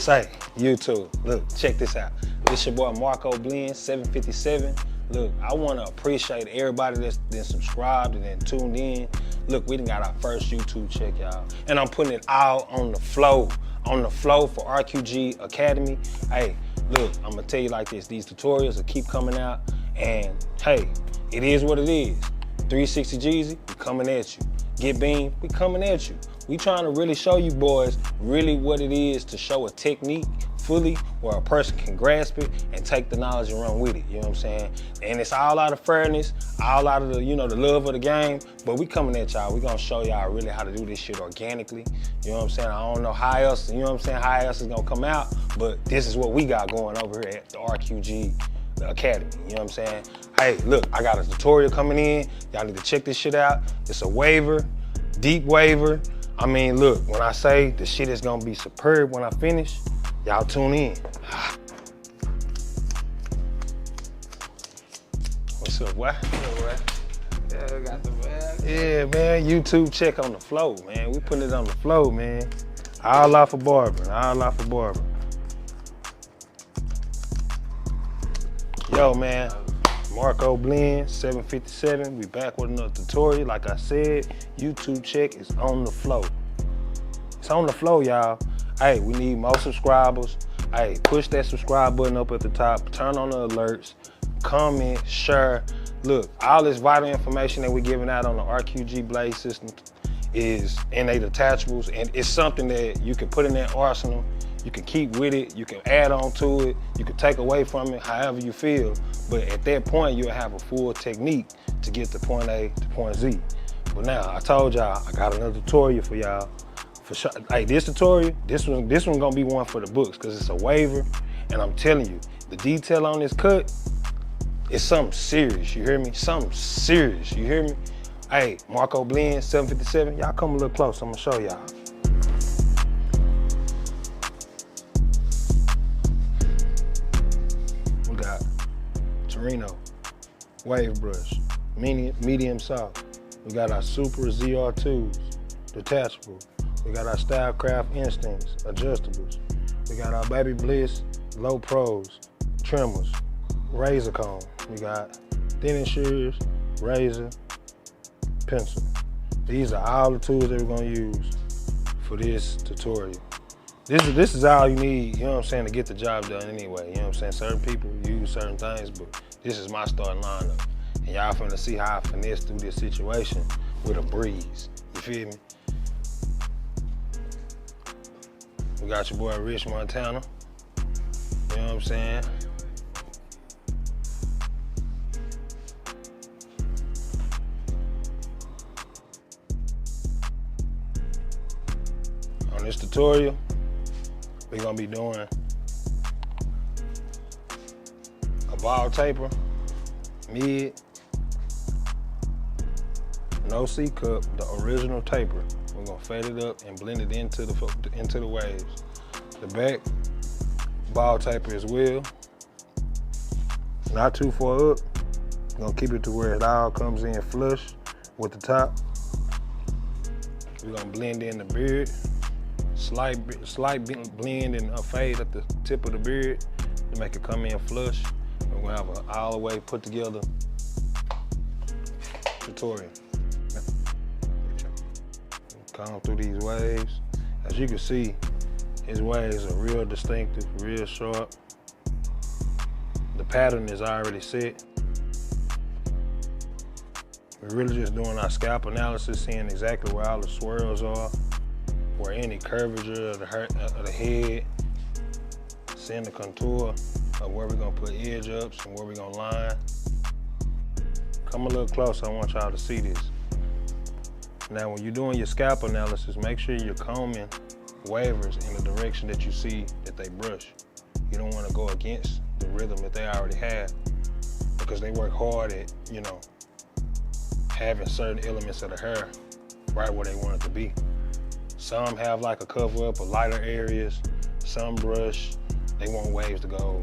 Say, YouTube, look, check this out. This your boy Marco Blend, 757. Look, I wanna appreciate everybody that's been subscribed and then tuned in. Look, we done got our first YouTube check, y'all. And I'm putting it all on the flow for RQG Academy. Hey, look, I'm gonna tell you like this, these tutorials will keep coming out, and hey, it is what it is. 360 Jeezy, we coming at you. Get Beam, we coming at you. We trying to really show you boys really what it is to show a technique fully where a person can grasp it and take the knowledge and run with it, you know what I'm saying? And it's all out of fairness, all out of the, you know, the love of the game, but we coming at y'all. We gonna show y'all really how to do this shit organically, you know what I'm saying? I don't know how else, you know what I'm saying, how else is gonna come out, but this is what we got going over here at the RQG Academy, you know what I'm saying? Hey, look, I got a tutorial coming in. Y'all need to check this shit out. It's a waiver, deep waiver. I mean, look, when I say the shit is gonna be superb when I finish, y'all tune in. What's up, boy? Yeah, we got the bag. Yeah, man, YouTube check on the flow, man. We putting it on the flow, man. All off of barbering, all off of barbering. Yo, man, Marco Blend, 757. We back with another tutorial. Like I said, YouTube check is on the flow. It's on the flow, y'all. Hey, we need more subscribers. Hey, push that subscribe button up at the top. Turn on the alerts. Comment, share. Look, all this vital information that we're giving out on the RQG Blade system is in a detachables, and it's something that you can put in that arsenal. You can keep with it, you can add on to it, you can take away from it, however you feel. But at that point, you'll have a full technique to get to point A to point Z. But now, I told y'all, I got another tutorial for y'all. For sure. Hey, this tutorial, this one gonna be one for the books, because it's a waiver, and I'm telling you, the detail on this cut is something serious, you hear me? Something serious, you hear me? Hey, Marco Blend, 757, y'all come a little close, I'm gonna show y'all. Torino, wave brush, medium soft. We got our Supra ZR2s, detachable. We got our Stylecraft Instincts, adjustables. We got our Baby Bliss, low pros, trimmers, razor comb. We got thinning shears, razor, pencil. These are all the tools that we're gonna use for this tutorial. This is all you need, you know what I'm saying, to get the job done anyway. You know what I'm saying? Certain people use certain things, but this is my starting lineup. And y'all finna see how I finesse through this situation with a breeze. You feel me? We got your boy Rich Montana. You know what I'm saying? On this tutorial, we're gonna be doing a ball taper, mid, no C cup, the original taper. We're gonna fade it up and blend it into the waves. The back ball taper as well, not too far up. We're gonna keep it to where it all comes in flush with the top. We're gonna blend in the beard. Slight blend and a fade at the tip of the beard to make it come in flush. We're gonna have an all the way put together tutorial. Comb through these waves. As you can see, his waves are real distinctive, real sharp. The pattern is already set. We're really just doing our scalp analysis, seeing exactly where all the swirls are, where any curvature of the head, seeing the contour of where we're gonna put edge ups and where we're gonna line. Come a little closer, I want y'all to see this. Now, when you're doing your scalp analysis, make sure you're combing wavers in the direction that you see that they brush. You don't wanna go against the rhythm that they already have, because they work hard at, you know, having certain elements of the hair right where they want it to be. Some have like a cover up of lighter areas, some brush, they want waves to go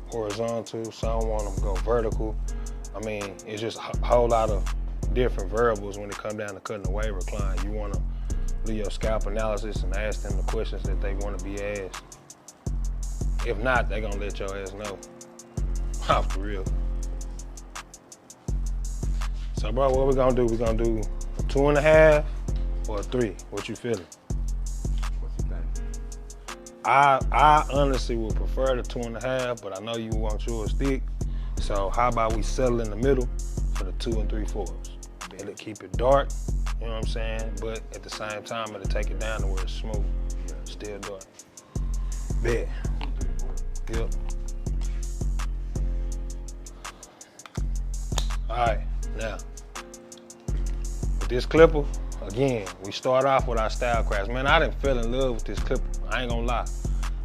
horizontal, some want them to go vertical. I mean, it's just a whole lot of different variables when it comes down to cutting a wave or client. You wanna do your scalp analysis and ask them the questions that they wanna be asked. If not, they gonna let your ass know. Off the real. So bro, what we gonna do? We gonna do a 2.5 or a 3? What you feeling? What you think? I honestly would prefer the 2.5, but I know you want yours thick. So how about we settle in the middle for the 2 3/4? It'll keep it dark, you know what I'm saying? But at the same time, it'll take it down to where it's smooth, still dark. Bet. 2, 3, 4. Yep. All right, now, with this clipper, again, we start off with our style crafts. Man, I done fell in love with this clipper. I ain't gonna lie.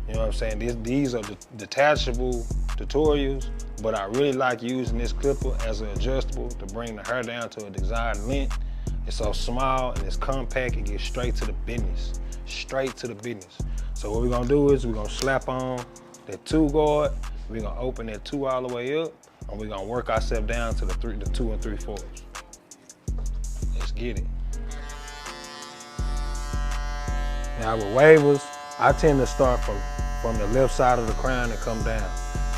You know what I'm saying? These are the detachable tutorials, but I really like using this clipper as an adjustable to bring the hair down to a desired length. It's so small and it's compact, it gets straight to the business. Straight to the business. So what we're gonna do is we're gonna slap on that 2 guard, we're gonna open that 2 all the way up, and we're gonna work ourselves down to the 2 3/4. Let's get it. Now with wavers, I tend to start from the left side of the crown and come down,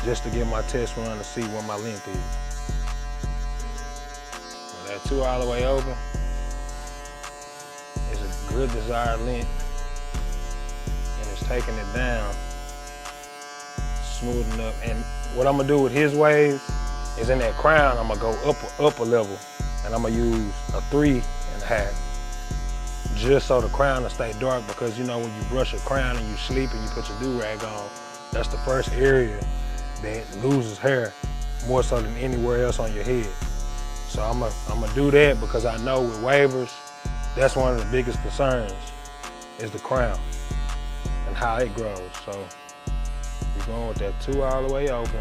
just to get my test run to see what my length is. Now that 2 all the way open is a good desired length, and it's taking it down, smoothing up. And what I'm gonna do with his waves is in that crown, I'm gonna go up a level, and I'm gonna use a 3.5, just so the crown will stay dark, because you know when you brush your crown and you sleep and you put your do-rag on, that's the first area that loses hair more so than anywhere else on your head. So I'm gonna do that because I know with wavers, that's one of the biggest concerns is the crown and how it grows. So we're going with that 2 all the way open.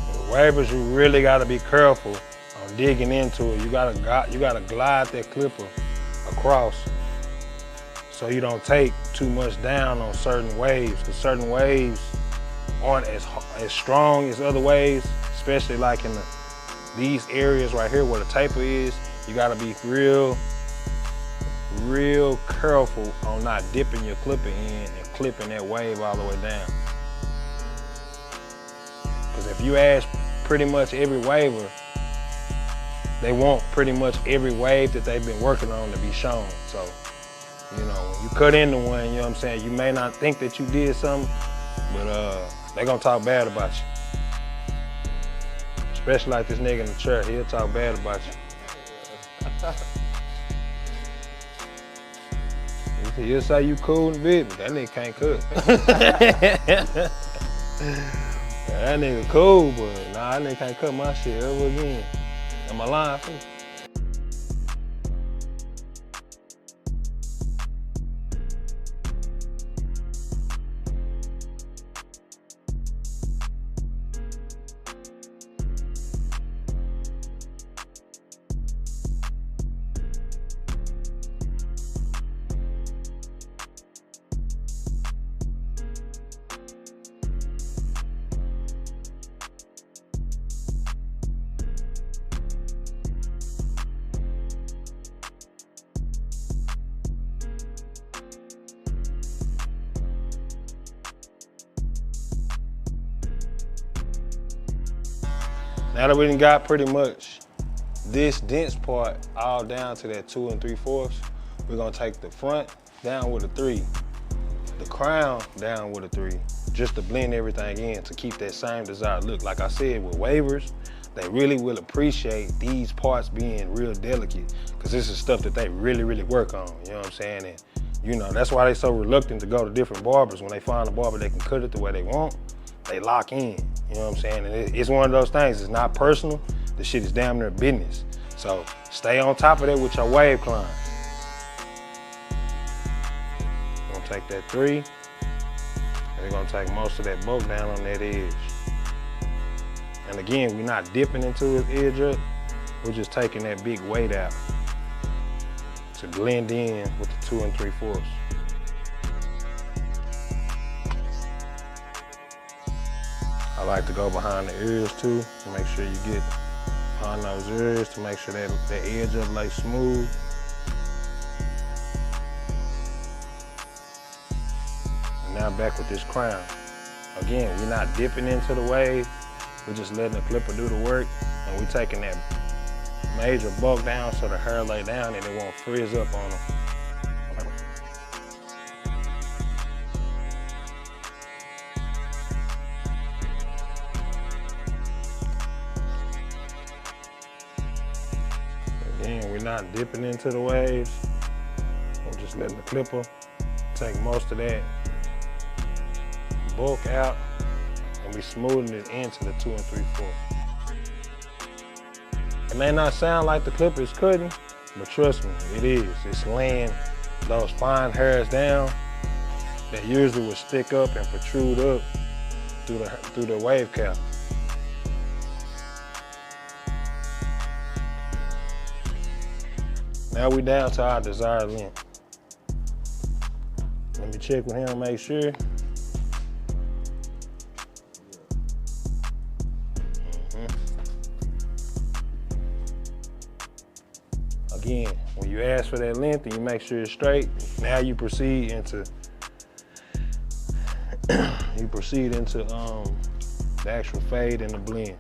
With wavers, you really gotta be careful on digging into it. You gotta glide that clipper across so you don't take too much down on certain waves, because certain waves aren't as strong as other waves, especially like in these areas right here where the taper is. You gotta be real careful on not dipping your clipper in and clipping that wave all the way down. Because if you ask pretty much every waver, they want pretty much every wave that they've been working on to be shown. So, you know, when you cut into one, you know what I'm saying, you may not think that you did something, but they're gonna talk bad about you. Especially like this nigga in the chair, he'll talk bad about you. He'll say you cool and big, but that nigga can't cook. That nigga cool, but nah, that nigga can't cut my shit ever again. Am I lying for you? Now that we done got pretty much this dense part all down to that 2 3/4, we're gonna take the front down with a 3, the crown down with a 3, just to blend everything in to keep that same desired look. Like I said, with wavers, they really will appreciate these parts being real delicate, because this is stuff that they really work on, you know what I'm saying? And you know, that's why they're so reluctant to go to different barbers. When they find a barber that can cut it the way they want, they lock in, you know what I'm saying? And it's one of those things, it's not personal, the shit is damn near business. So stay on top of that with your wave climbs. We're gonna take that 3, and we're gonna take most of that bulk down on that edge. And again, we're not dipping into his edge up, we're just taking that big weight out to blend in with the 2 3/4. I like to go behind the ears too, to make sure you get behind those ears to make sure that the edge up lay smooth. And now back with this crown. Again, we're not dipping into the wave. We're just letting the clipper do the work, and we're taking that major bulk down so the hair lay down and it won't frizz up on them. Again, we're not dipping into the waves. We're just letting the clipper take most of that bulk out, and we smoothing it into the 2 3/4. It may not sound like the clipper is cutting, but trust me, it is. It's laying those fine hairs down that usually would stick up and protrude up through the wave cap. Now we down to our desired length. Let me check with him, make sure. Again, when you ask for that length and you make sure it's straight, now you proceed into the actual fade and the blend.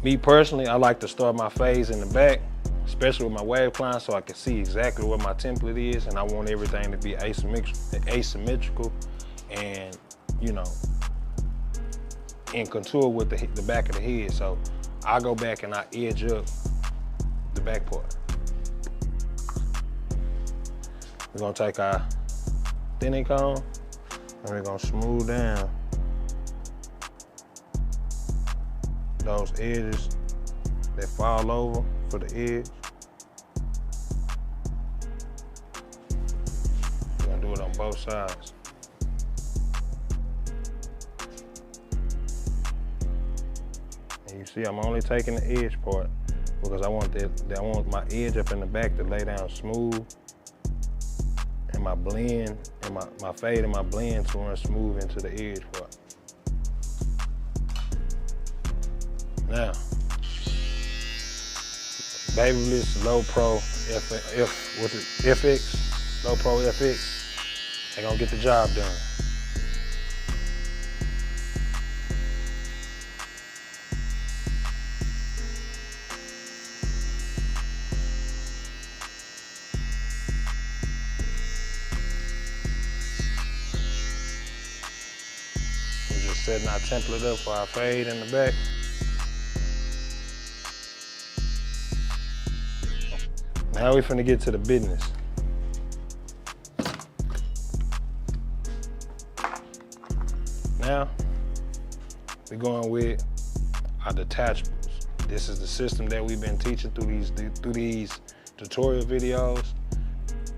Me personally, I like to start my fades in the back, especially with my wave client, so I can see exactly what my template is, and I want everything to be asymmetrical and, you know, in contour with the back of the head. So I go back and I edge up the back part. We're gonna take our thinning comb and we're gonna smooth down those edges that fall over for the edge. We're gonna do it on both sides. And you see, I'm only taking the edge part because I want my edge up in the back to lay down smooth, and my blend and my fade and my blend to run smooth into the edge part. Now, Babyliss Low Pro FX, Low Pro FX, they're gonna get the job done. We're just setting our template up for our fade in the back. Now we finna get to the business. Now, we're going with our detachables. This is the system that we've been teaching through these tutorial videos.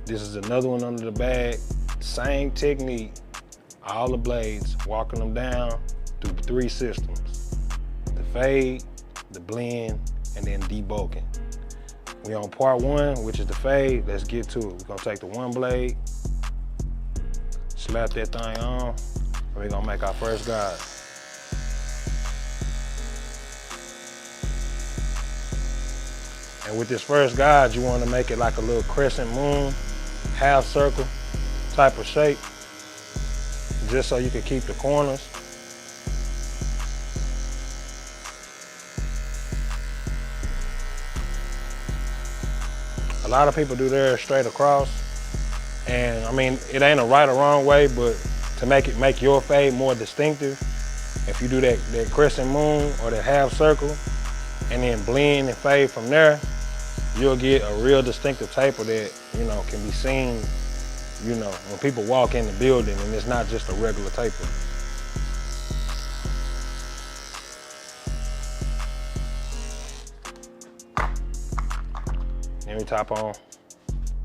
This is another one under the bag. Same technique, all the blades, walking them down through 3 systems. The fade, the blend, and then debulking. We on part 1, which is the fade. Let's get to it. We're gonna take the 1 blade, slap that thing on, and we're gonna make our first guide. And with this first guide, you wanna make it like a little crescent moon, half circle type of shape, just so you can keep the corners. A lot of people do theirs straight across, and I mean, it ain't a right or wrong way, but to make your fade more distinctive, if you do that crescent moon or that half circle, and then blend and fade from there, you'll get a real distinctive taper that, you know, can be seen, you know, when people walk in the building, and it's not just a regular taper. Then we top on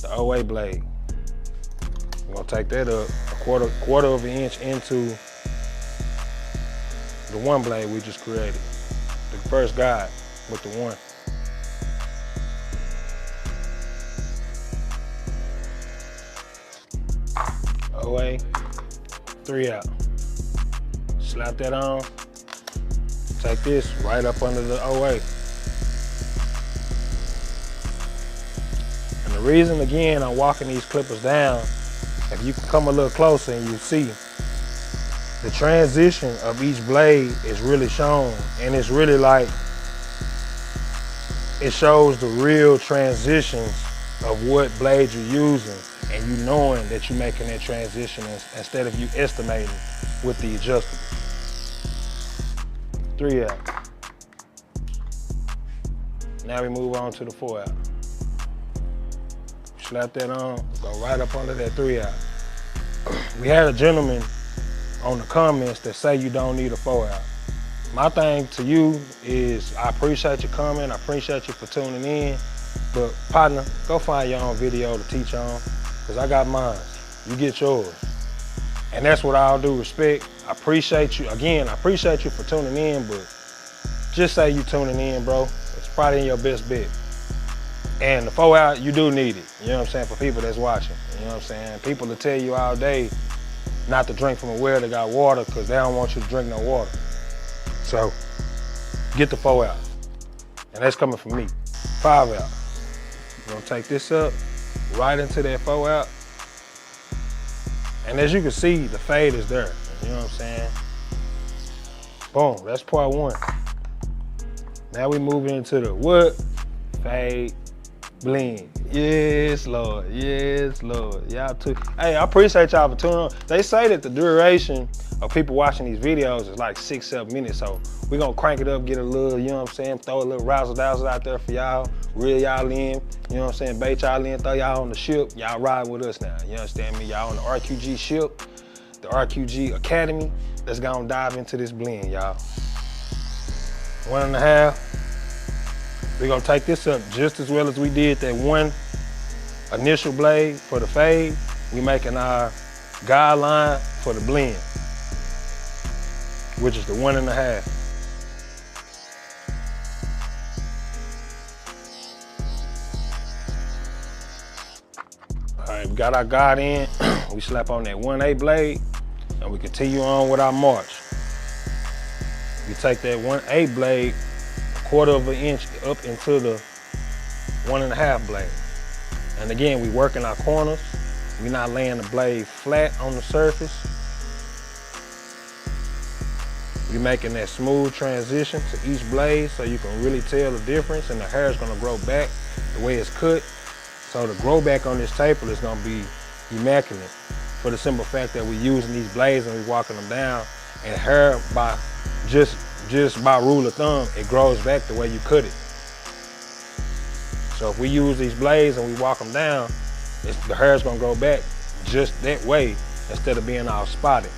the OA blade. We're gonna take that up a quarter of an inch into the 1 blade we just created. The first guide with the 1. OA, 3 out. Slap that on. Take this right up under the OA. And the reason, again, I'm walking these clippers down, if you can come a little closer and you see, the transition of each blade is really shown, and it's really like, it shows the real transitions of what blade you're using, and you knowing that you're making that transition instead of you estimating with the adjustable. 3 out. Now we move on to the 4 out. Slap that on, go right up under that 3 out. We had a gentleman on the comments that say you don't need a 4 out. My thing to you is, I appreciate your comment, I appreciate you for tuning in, but partner, go find your own video to teach on, because I got mine. You get yours. And that's what I'll do, respect. I appreciate you, again, I appreciate you for tuning in, but just say you tuning in, bro. It's probably in your best bet. And the 4 out, you do need it. You know what I'm saying, for people that's watching. You know what I'm saying? People will tell you all day not to drink from a well that got water, because they don't want you to drink no water. So, get the 4 out. And that's coming from me. 5 out. We're gonna take this up, right into that 4 out. And as you can see, the fade is there. You know what I'm saying? Boom, that's part 1. Now we moving into the what? Fade, blend. Yes, Lord, yes, Lord. Y'all too. Hey, I appreciate y'all for tuning on. They say that the duration of people watching these videos is like 6-7 minutes, so we're gonna crank it up, get a little, you know what I'm saying, throw a little razzle-dazzle out there for y'all, reel y'all in, you know what I'm saying, bait y'all in, throw y'all on the ship, y'all ride with us now, you understand me? Y'all on the RQG ship, the RQG Academy. Let's go and dive into this blend, y'all. 1.5. We're gonna take this up just as well as we did that one initial blade for the fade. We making our guideline for the blend, which is the 1.5. All right, we got our guide in. We slap on that 1/8 blade, and we continue on with our march. We take that 1/8 blade, 1/4 of an inch up into the 1.5 blade. And again, we working our corners. We're not laying the blade flat on the surface. We're making that smooth transition to each blade so you can really tell the difference, and the hair is gonna grow back the way it's cut. So the grow back on this taper is gonna be immaculate, for the simple fact that we're using these blades and we're walking them down, and hair, by just by rule of thumb, it grows back the way you cut it. So if we use these blades and we walk them down, the hair's gonna grow back just that way instead of being all spotted.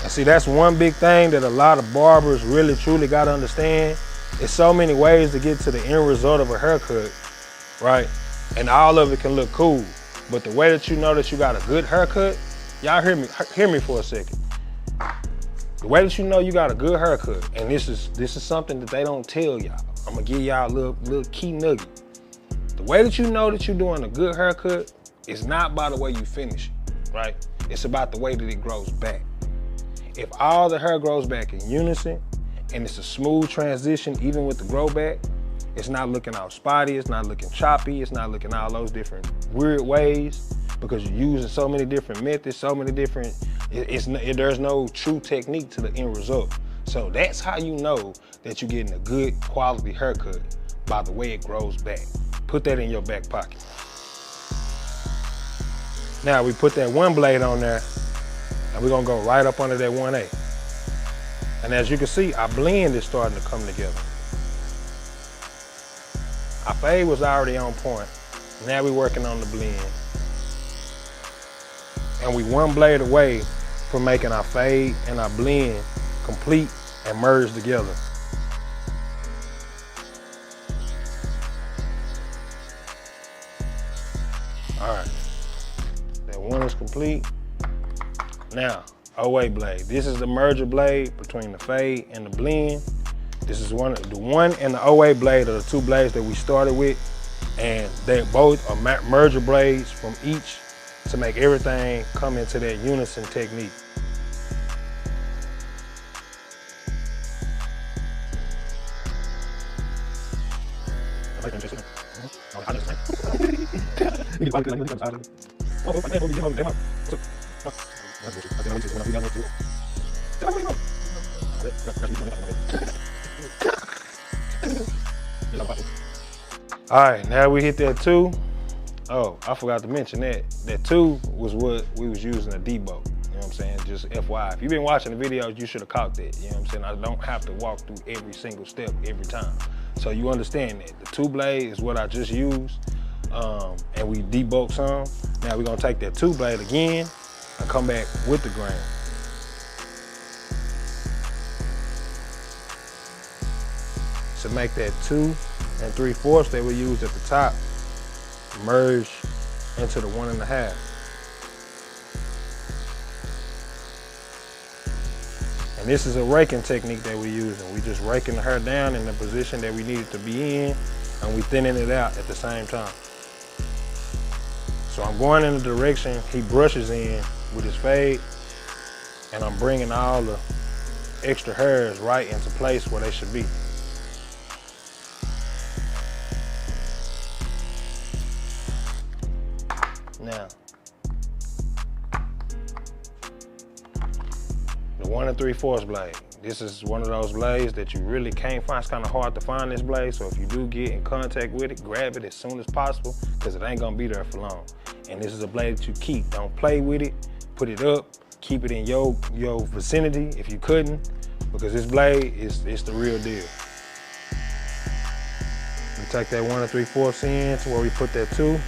And see, that's one big thing that a lot of barbers really truly gotta understand. There's so many ways to get to the end result of a haircut, right? And all of it can look cool. But the way that you know that you got a good haircut, y'all hear me for a second. The way that you know you got a good haircut, and this is something that they don't tell y'all. I'm gonna give y'all a little key nugget. The way that you know that you're doing a good haircut is not by the way you finish it, right? It's about the way that it grows back. If all the hair grows back in unison, and it's a smooth transition even with the grow back, it's not looking all spotty, it's not looking choppy, it's not looking all those different weird ways, because you're using so many different methods, so many different, there's no true technique to the end result. So that's how you know that you're getting a good quality haircut, by the way it grows back. Put that in your back pocket. Now we put that 1 blade on there, and we're gonna go right up under that 1/8. And as you can see, our blend is starting to come together. Our fade was already on point. Now we're working on the blend. And we 1 blade away from making our fade and our blend complete and merge together. All right, that 1 is complete. Now, OA blade. This is the merger blade between the fade and the blend. This is the 1 and the OA blade are the 2 blades that we started with, and they both are merger blades from each to make everything come into that unison technique. All right, now we hit that 2. Oh, I forgot to mention that. That 2 was what we was using to debug. You know what I'm saying? Just FYI. If you've been watching the videos, you should have caught that. You know what I'm saying? I don't have to walk through every single step every time. So you understand that. The 2 blade is what I just used, and we debugged some. Now we're gonna take that 2 blade again and come back with the grain. To make that 2 3/4 that we used at the top merge into the 1 1/2. And this is a raking technique that we use, and we just raking the hair down in the position that we need it to be in, and we thinning it out at the same time. So I'm going in the direction he brushes in with his fade, and I'm bringing all the extra hairs right into place where they should be. Now, the 1 3/4 blade. This is one of those blades that you really can't find. It's kind of hard to find this blade, so if you do get in contact with it, grab it as soon as possible, because it ain't gonna be there for long. And this is a blade that you keep. Don't play with it. Put it up. Keep it in your vicinity if you couldn't, because this blade is the real deal. We take that 1 3/4 in to where we put that 2.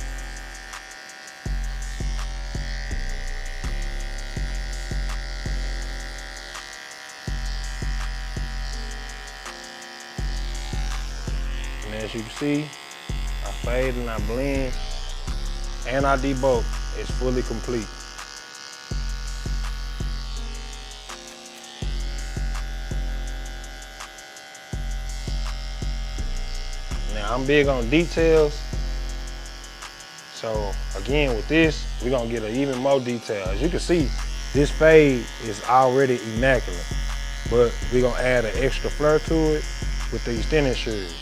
As you can see, I fade and I blend and I debug. It's fully complete. Now I'm big on details. So again, with this, we're gonna get an even more detail. As you can see, this fade is already immaculate, but we're gonna add an extra flair to it with these thinning shears.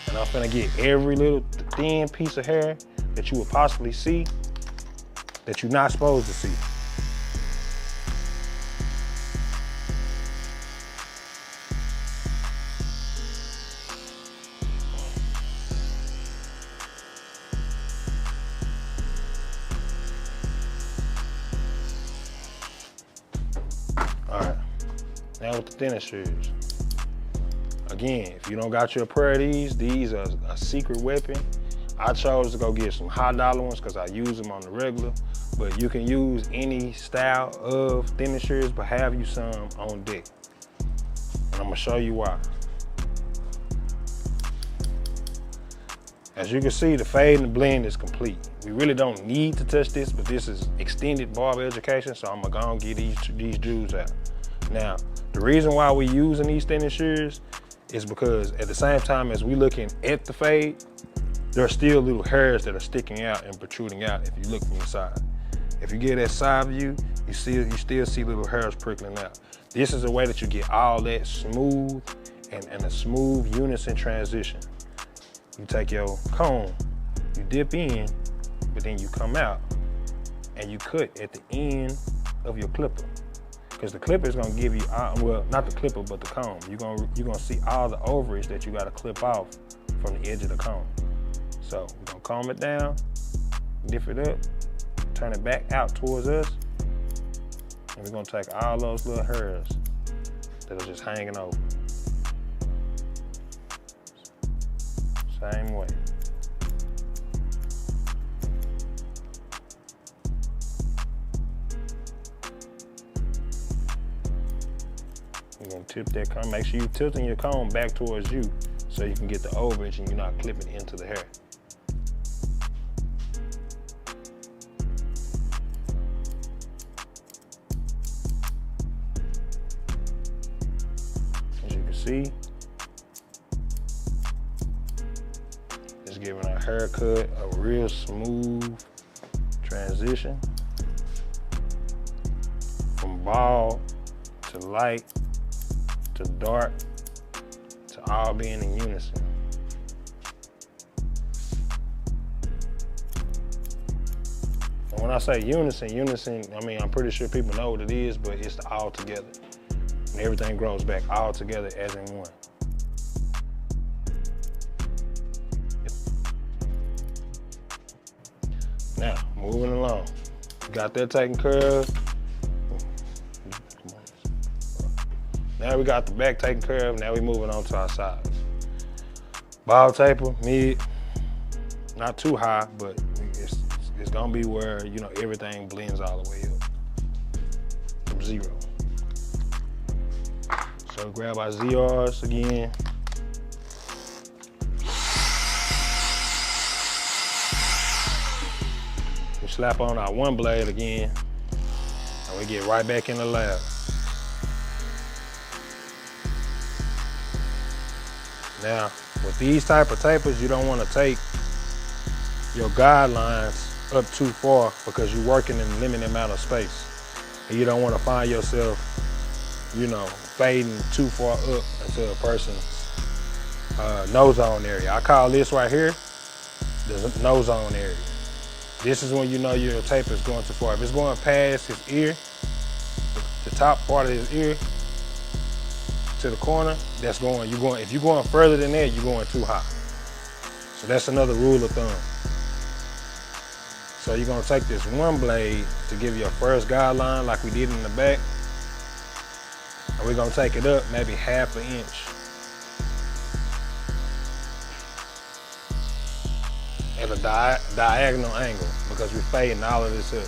And I'm finna get every little thin piece of hair that you would possibly see that you're not supposed to see. All right, now with the thinning shears. Again, if you don't got your pair of these are a secret weapon. I chose to go get some high dollar ones because I use them on the regular, but you can use any style of thinning shears, but have you some on deck. And I'm gonna show you why. As you can see, the fade and the blend is complete. We really don't need to touch this, but this is extended barber education, so I'm gonna go and get these jewels out. Now, the reason why we're using these thinning shears is because at the same time as we looking at the fade, there are still little hairs that are sticking out and protruding out if you look from the side. If you get that side view, you still see little hairs prickling out. This is a way that you get all that smooth and a smooth unison transition. You take your comb, you dip in, but then you come out and you cut at the end of your clipper. Because the clipper is gonna give you, well, not the clipper, but the comb. You're gonna see all the overage that you gotta clip off from the edge of the comb. So we're gonna comb it down, lift it up, turn it back out towards us, and we're gonna take all those little hairs that are just hanging over. Same way. You're gonna tip that comb. Make sure you're tilting your comb back towards you so you can get the overage and you're not clipping into the hair. As you can see, it's giving our haircut a real smooth transition from bald to light to dark to all being in unison. And when I say unison, I mean, I'm pretty sure people know what it is, but it's the all together. And everything grows back all together as in one. Now, moving along. Got that taken care of. Now we got the back taken care of. Now we moving on to our sides. Ball taper, mid, not too high, but it's gonna be where, you know, everything blends all the way up from 0. So grab our ZRs again. We slap on our 1 blade again, and we get right back in the lab. Now, with these type of tapers, you don't want to take your guidelines up too far because you're working in a limited amount of space. And you don't want to find yourself, you know, fading too far up into a person's nose zone area. I call this right here the nose zone area. This is when you know your taper is going too far. If it's going past his ear, the top part of his ear to the corner, that's going, if you're going further than that, you're going too high. So that's another rule of thumb. So you're gonna take this 1 blade to give you a first guideline like we did in the back. And we're gonna take it up maybe ½ an inch. At a diagonal angle because we're fading all of this up.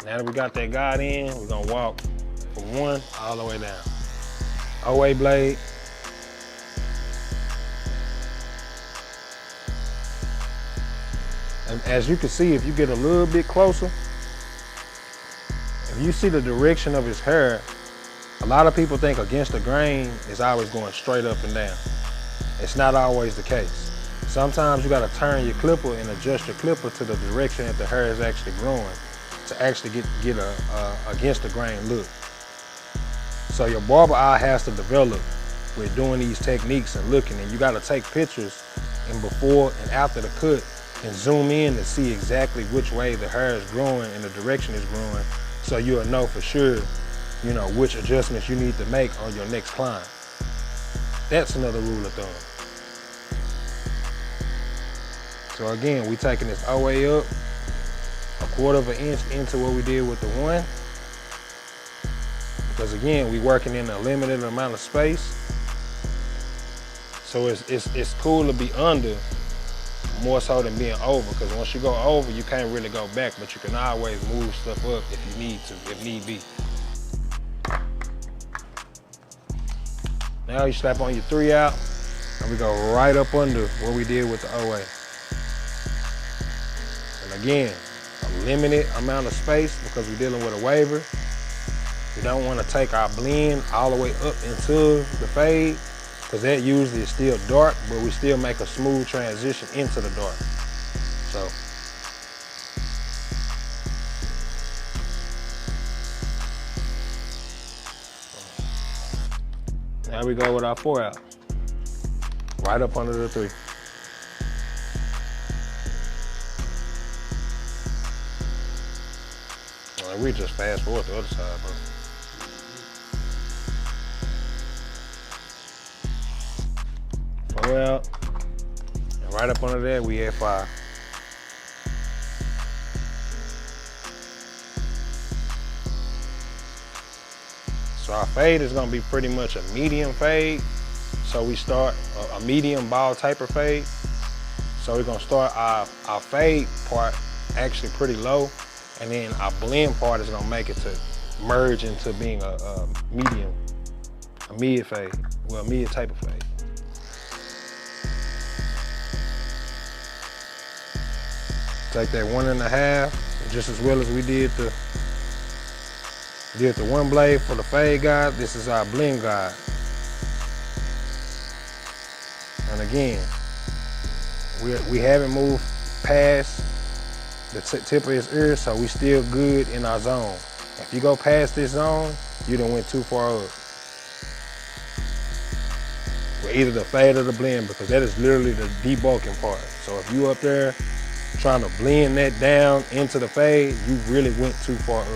Now that we got that guide in, we're gonna walk from 1 all the way down. OA blade. And as you can see, if you get a little bit closer, if you see the direction of his hair, a lot of people think against the grain is always going straight up and down. It's not always the case. Sometimes you gotta turn your clipper and adjust your clipper to the direction that the hair is actually growing to actually get a against the grain look. So your barber eye has to develop with doing these techniques and looking, and you gotta take pictures in before and after the cut and zoom in to see exactly which way the hair is growing and the direction it's growing, so you'll know for sure, you know, which adjustments you need to make on your next climb. That's another rule of thumb. So again, we taking this OA up 1/4 inch into what we did with the 1. Because again, we working in a limited amount of space. So it's cool to be under more so than being over, because once you go over, you can't really go back, but you can always move stuff up if you need to, if need be. Now you slap on your 3 out, and we go right up under what we did with the OA. And again, a limited amount of space because we're dealing with a waver. We don't want to take our blend all the way up into the fade, because that usually is still dark, but we still make a smooth transition into the dark. So. Now we go with our 4 out. Right up under the 3. Well, we just fast forward the other side, bro. Well, and right up under that, we had 5. So our fade is gonna be pretty much a medium fade. So we start a medium ball taper fade. So we're gonna start our fade part actually pretty low, and then our blend part is gonna make it to merge into being a medium, a mid fade, well, mid taper fade. Take that 1.5, just as well as we did the 1 blade for the fade guide. This is our blend guide. And again, we haven't moved past the tip of his ear, so we still good in our zone. If you go past this zone, you done went too far up. With either the fade or the blend, because that is literally the debulking part. So if you up there trying to blend that down into the fade, you really went too far up.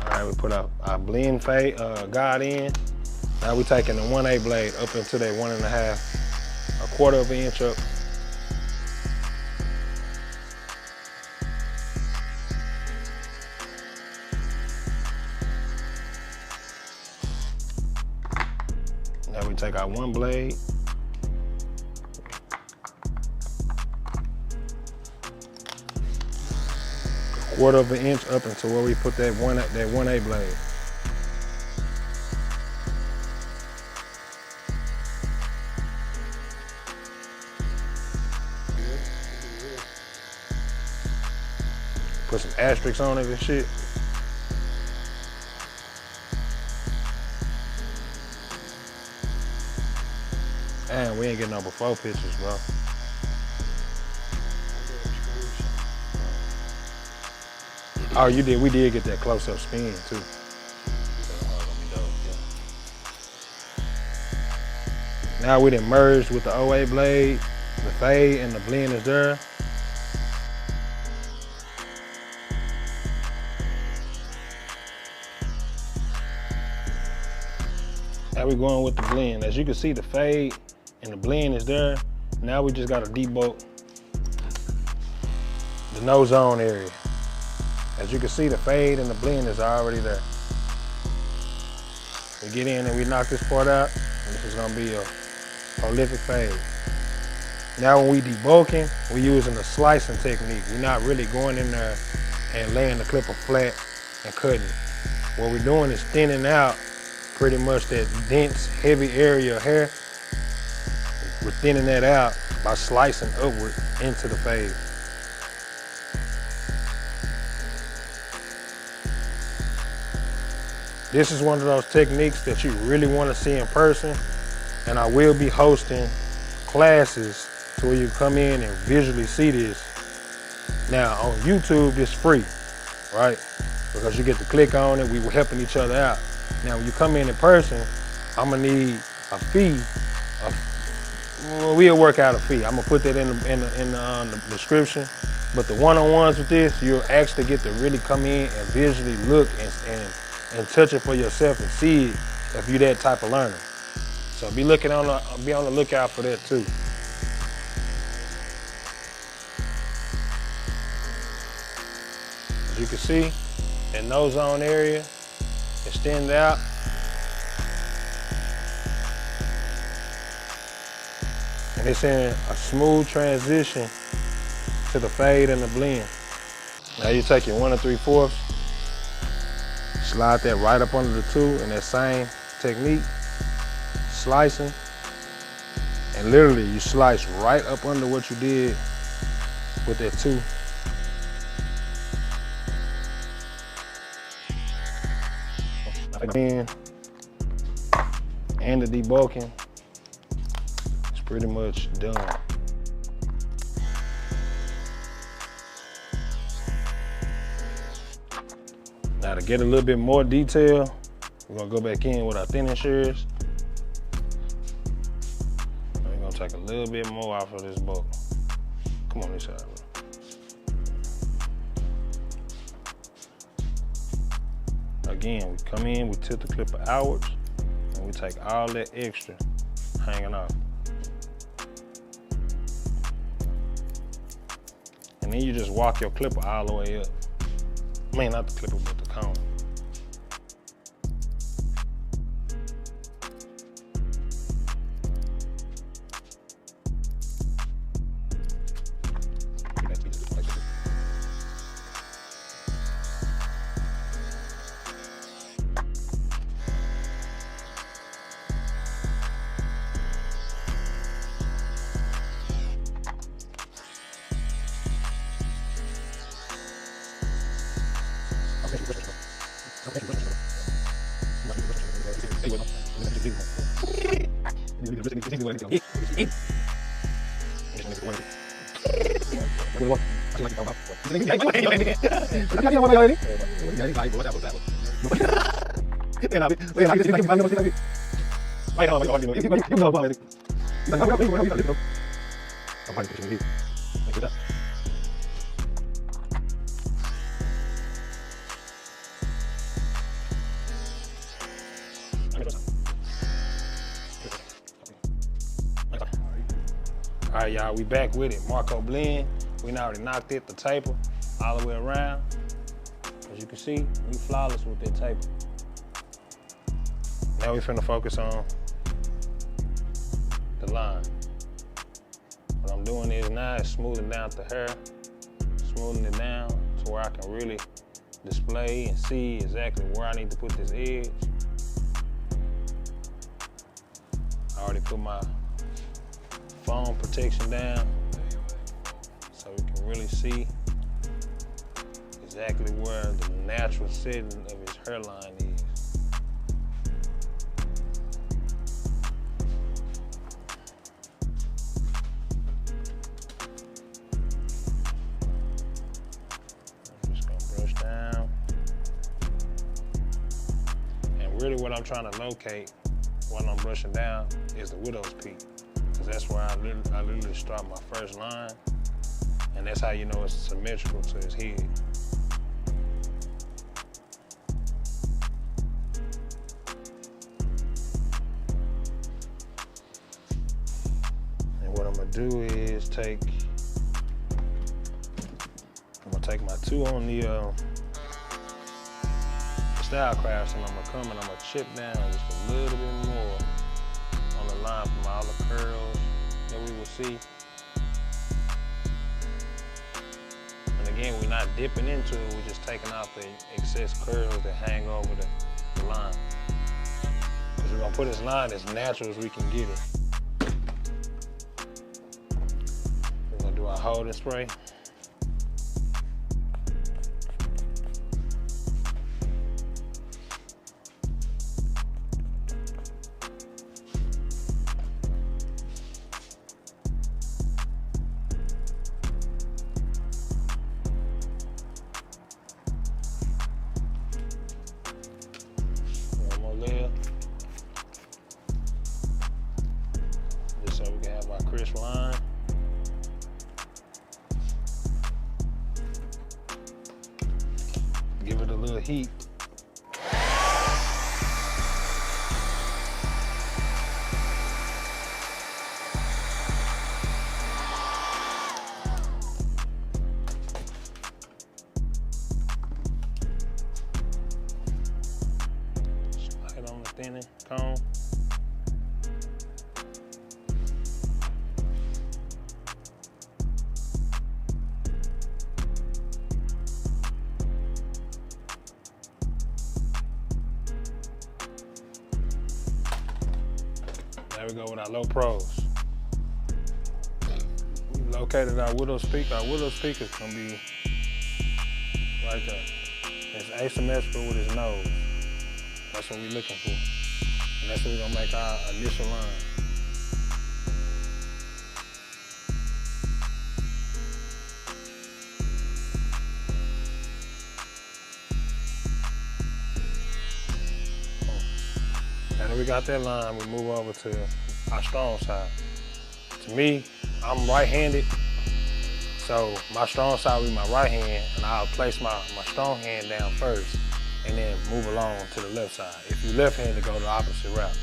All right, we put our blend fade guide in. Now we're taking the 1/8 blade up into that 1.5, a 1/4 of an inch up. Now we take our 1 blade. A 1/4 of an inch up into where we put that 1/8 blade. Put some asterisks on it and shit. And we ain't getting no before pictures, bro. Oh, you did. We did get that close-up spin too. Now we done merged with the 08 blade, the fade and the blend is there. Now we're going with the blend. As you can see, the fade and the blend is there. Now we just gotta debulk the no zone area. As you can see, the fade and the blend is already there. We get in and we knock this part out, and this is gonna be a prolific fade. Now when we debulking, we're using the slicing technique. We're not really going in there and laying the clipper flat and cutting. What we're doing is thinning out pretty much that dense, heavy area of hair. We're thinning that out by slicing upward into the fade. This is one of those techniques that you really want to see in person, and I will be hosting classes to where you come in and visually see this. Now on YouTube, it's free, right? Because you get to click on it, we were helping each other out. Now when you come in person, I'm gonna need a fee. Well, we'll work out a fee. I'm gonna put that in the description. But the one-on-ones with this, you'll actually get to really come in and visually look and touch it for yourself and see it if you're that type of learner. So be on the lookout for that too. As you can see, that no zone area extend out. And it's in a smooth transition to the fade and the blend. Now you take your 1 3/4, slide that right up under the 2 in that same technique, slicing, and literally you slice right up under what you did with that 2. Again, and the debulking is pretty much done. Now to get a little bit more detail, we're gonna go back in with our thinning shears. We're gonna take a little bit more off of this bulk. Come on this side, bro. Again, we come in, we tilt the clipper outwards, and we take all that extra hanging off. And then you just walk your clipper all the way up. I mean, not the clipper, but the cone. All right, y'all, we back with it. Marco blend. We done already knocked it, the taper, all the way around. As you can see, we flawless with that taper. Now we finna focus on the line. What I'm doing is now is smoothing down the hair, smoothing it down to where I can really display and see exactly where I need to put this edge. I already put my foam protection down so we can really see exactly where the natural setting of his hairline is. I'm just gonna brush down. And really what I'm trying to locate while I'm brushing down is the widow's peak. That's where I literally start my first line, and that's how you know it's symmetrical to his head. And what I'm gonna do is I'm gonna take my 2 on the style crafts, and I'm gonna come and I'm gonna chip down just a little bit more on the line from all the curls that we will see. And again, we're not dipping into it, we're just taking out the excess curls that hang over the line. Because we're gonna put this line as natural as we can get it. We're gonna do our holding spray. Just so we can have our crisp line. Give it a little heat. Slide on the thinning comb. There we go with our low pros. We located our widow's peak. Our widow's peak is gonna be right there. It's asymmetrical with his nose. That's what we're looking for. And that's what we're gonna make our initial line. Now that we got that line, we move over to our strong side. To me, I'm right-handed, so my strong side will be my right hand, and I'll place my strong hand down first, and then move along to the left side. If you're left-handed, go the opposite route.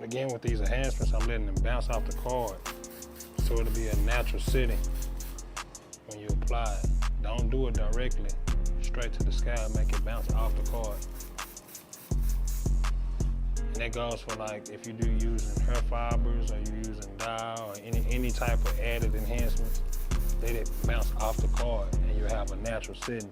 Again, with these enhancements, I'm letting them bounce off the card, so it'll be a natural sitting when you apply it. Don't do it directly straight to the scalp, make it bounce off the card. And that goes for like if you do using hair fibers or you using dye or any type of added enhancements, let it bounce off the card and you have a natural sitting.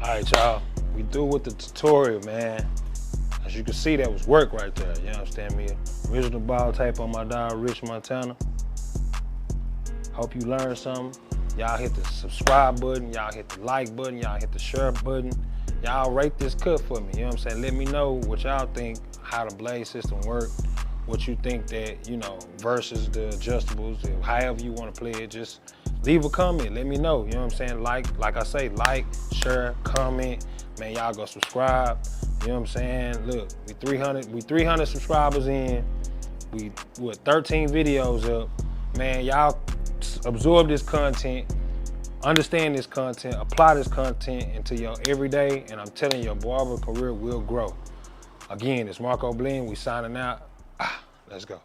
All right, y'all, we through with the tutorial, man. As you can see, that was work right there, you understand me? Original ball tape on my dial, Rich Montana. Hope you learned something. Y'all hit the subscribe button, y'all hit the like button, y'all hit the share button. Y'all rate this cut for me, you know what I'm saying? Let me know what y'all think, how the blade system work, what you think that, you know, versus the adjustables, however you want to play it. Just leave a comment, let me know, you know what I'm saying? Like I say, like, share, comment, man, y'all go subscribe, you know what I'm saying? Look, we 300 subscribers in, we 13 videos up. Man, y'all absorb this content, understand this content, apply this content into your everyday, and I'm telling you, your barber career will grow. Again, it's Marco Bling, we signing out. Let's go.